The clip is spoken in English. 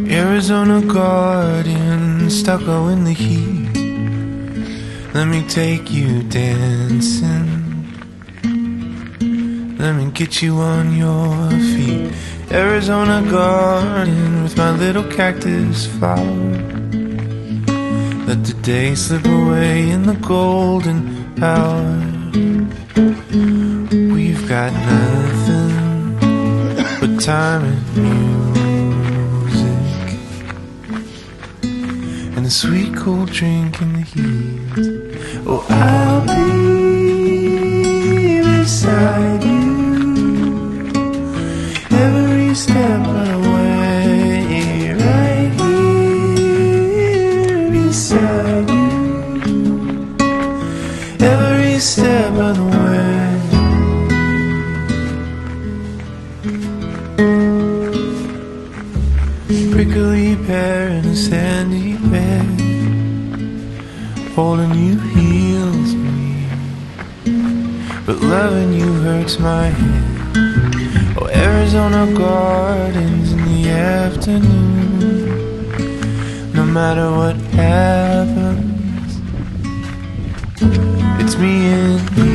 Arizona garden, stucco in the heat. Let me take you dancing. Let me get you on your feet. Arizona garden with my little cactus flower. Let the day slip away in the golden hour. We've got nothing but time and music, and a sweet cold drink in the heat. Oh, I'll be beside you every step of the way, right here beside you every step of the way. Prickly pear in a sandy bed, holding you heals me, but loving you hurts my head. Oh, Arizona gardens in the afternoon. No matter what happens, it's me and you.